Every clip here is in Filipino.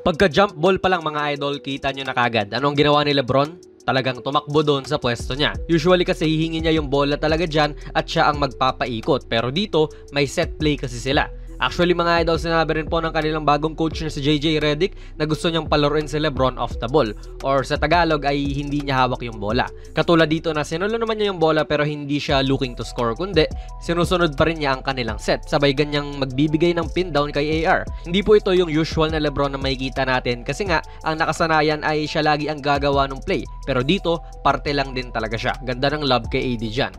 Pagka-jump ball pa lang mga idol, kita nyo na kagad. Anong ginawa ni Lebron? Talagang tumakbo doon sa pwesto niya. Usually kasi hihingi niya yung bola talaga dyan at siya ang magpapaikot. Pero dito, may set play kasi sila. Actually mga idol, sinabi rin po ng kanilang bagong coach na si JJ Redick na gusto niyang palaruin si Lebron off the ball. Or sa Tagalog ay hindi niya hawak yung bola. Katulad dito na sinulo naman niya yung bola pero hindi siya looking to score, kundi sinusunod pa rin niya ang kanilang set. Sabay ganyang magbibigay ng pin down kay AR. Hindi po ito yung usual na Lebron na makikita natin kasi nga ang nakasanayan ay siya lagi ang gagawa ng play. Pero dito, parte lang din talaga siya. Ganda ng love kay AD dyan.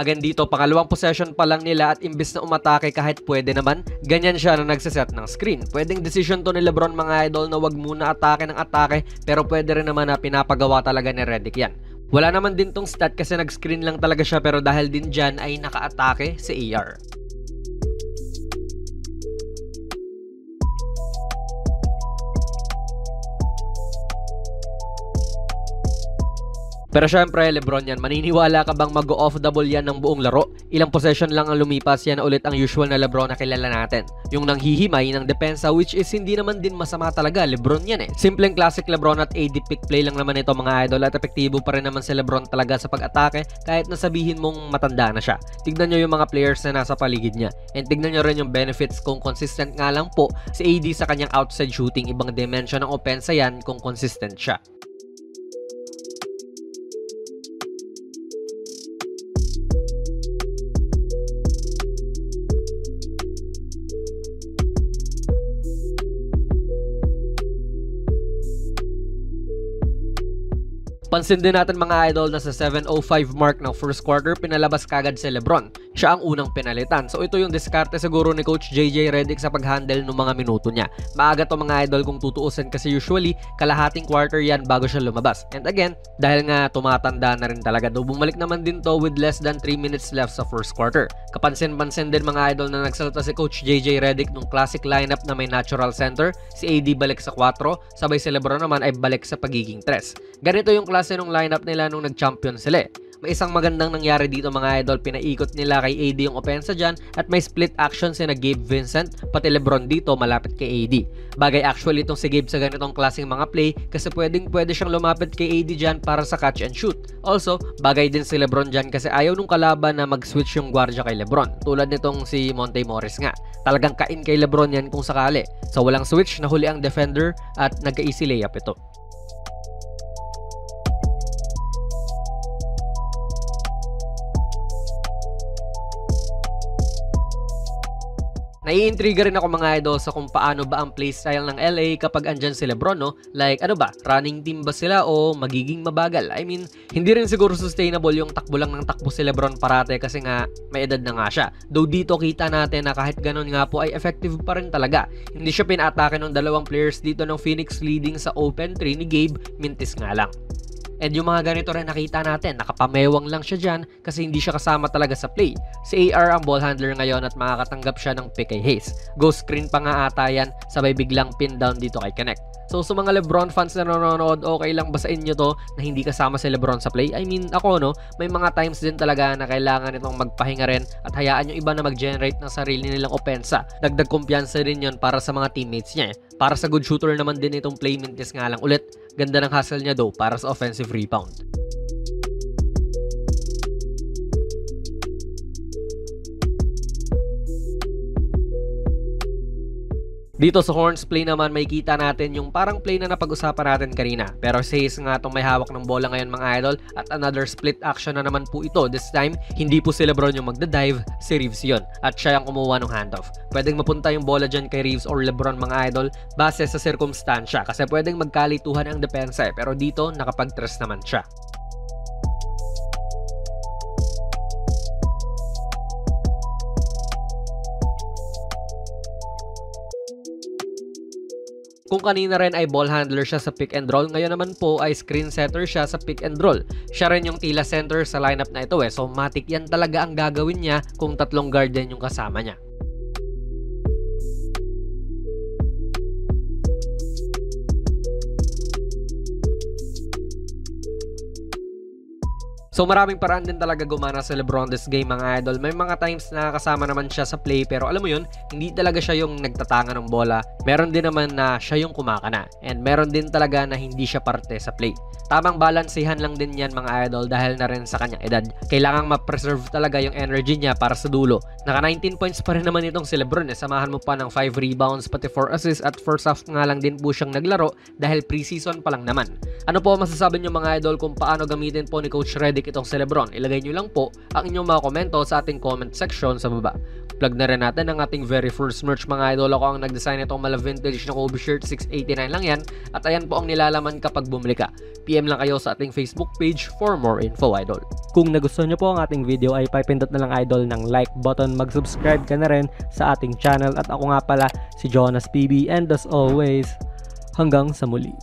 Again dito, pangalawang possession pa lang nila at imbis na umatake kahit pwede naman, ganyan siya na nagsaset ng screen. Pwedeng decision to ni Lebron mga idol na wag muna atake ng atake, pero pwede rin naman na pinapagawa talaga ni Redick yan. Wala naman din tong stat kasi nag-screen lang talaga siya pero dahil din dyan ay naka-atake si AR. Pero syempre, Lebron yan, maniniwala ka bang mag-off the ball yan ng buong laro? Ilang possession lang ang lumipas, yan ulit ang usual na Lebron na kilala natin. Yung nanghihimay ng depensa, which is hindi naman din masama talaga, Lebron yan eh. Simpleng classic Lebron at AD pick play lang naman ito mga idol at epektibo pa rin naman si Lebron talaga sa pag-atake kahit nasabihin mong matanda na siya. Tignan nyo yung mga players na nasa paligid niya. And tignan nyo rin yung benefits kung consistent nga lang po si AD sa kanyang outside shooting. Ibang dimension ng opensa yan kung consistent siya. Pansin din natin mga idol na sa 7:05 mark ng first quarter, pinalabas kagad si Lebron. Siya ang unang pinalitan. So ito yung diskarte siguro ni Coach JJ Redick sa pag-handle ng mga minuto niya. Maaga to mga idol kung tutuusin kasi usually kalahating quarter yan bago siya lumabas. And again, dahil nga tumatanda na rin talaga, do bumalik naman din to with less than 3 minutes left sa first quarter. Kapansin-pansin din mga idol na nagsalita si Coach JJ Redick nung classic lineup na may natural center, si AD balik sa 4, sabay si Lebron naman ay balik sa pagiging 3. Ganito yung klase ng lineup nila nung nag-champion sila. May isang magandang nangyari dito mga idol, pinaikot nila kay AD yung opensa dyan at may split action si na Gabe Vincent, pati Lebron dito malapit kay AD. Bagay actually itong si Gabe sa ganitong klaseng mga play kasi pwede siyang lumapit kay AD dyan para sa catch and shoot. Also, bagay din si Lebron dyan kasi ayaw nung kalaban na mag-switch yung gwardiya kay Lebron. Tulad nitong si Monte Morris nga. Talagang kain kay Lebron yan kung sakali. So walang switch, nahuli ang defender at nagka-easy layup ito. Naiintriga rin ako mga idol sa kung paano ba ang playstyle ng LA kapag andyan si Lebron, no? Like ano ba, running team ba sila o magiging mabagal? I mean, hindi rin siguro sustainable yung takbo lang ng takbo si Lebron parate kasi nga may edad na nga siya. Though dito kita natin na kahit ganun nga po ay effective pa rin talaga. Hindi siya pinaatake ng dalawang players dito ng Phoenix leading sa open 3 ni Gabe, mintis nga lang. And yung mga ganito rin nakita natin, nakapamewang lang siya dyan kasi hindi siya kasama talaga sa play. Si AR ang ball handler ngayon at makakatanggap siya ng pick kay Hayes. Ghost screen pa nga ata yan, sabay biglang pin down dito kay Connect. So sa mga Lebron fans na nanonood, okay lang ba sa inyo to na hindi kasama si Lebron sa play? I mean ako no, may mga times din talaga na kailangan itong magpahinga rin at hayaan yung iba na mag-generate ng sarili nilang opensa. Dagdag kumpiyansa rin yun para sa mga teammates niya. Para sa good shooter naman din itong play mintis nga lang ulit. Ganda ng hustle niya though para sa offensive rebound. Dito sa Horns play naman may kita natin yung parang play na napag-usapan natin kanina. Pero si Hayes nga itong may hawak ng bola ngayon mga idol at another split action na naman po ito. This time, hindi po si Lebron yung magda-dive, si Reeves yun. At siya yung kumuha ng handoff. Pwedeng mapunta yung bola dyan kay Reeves or Lebron mga idol base sa sirkumstansya kasi pwedeng magkalituhan ang depensa pero dito nakapag-tres naman siya. Kung kanina rin ay ball handler siya sa pick and roll, ngayon naman po ay screen setter siya sa pick and roll. Siya rin yung tila center sa lineup na ito So matik yan talaga ang gagawin niya kung tatlong guard din yung kasama niya. So maraming paraan din talaga gumana sa Lebron this game mga idol. May mga times na kasama naman siya sa play pero alam mo yun, hindi talaga siya yung nagtatanga ng bola. Meron din naman na siya yung kumakana. And meron din talaga na hindi siya parte sa play. Tamang balansehan lang din yan mga idol dahil na rin sa kanyang edad. Kailangang ma-preserve talaga yung energy niya para sa dulo. Naka 19 points pa rin naman itong si Lebron. Samahan mo pa ng 5 rebounds pati 4 assists at first half nga lang din po siyang naglaro dahil preseason pa lang naman. Ano po masasabi niyo mga idol kung paano gamitin po ni Coach Redick itong si Lebron? Ilagay nyo lang po ang inyong mga komento sa ating comment section sa baba. Plug na rin natin ang ating very first merch mga idol. Ako ang nag-design itong mala vintage na Kobe shirt, 689 lang yan. At ayan po ang nilalaman kapag bumili ka. PM lang kayo sa ating Facebook page for more info idol. Kung nagustuhan nyo po ang ating video ay pipindot na lang idol ng like button, mag-subscribe ka na rin sa ating channel at ako nga pala si Jonas PB and as always, hanggang sa muli.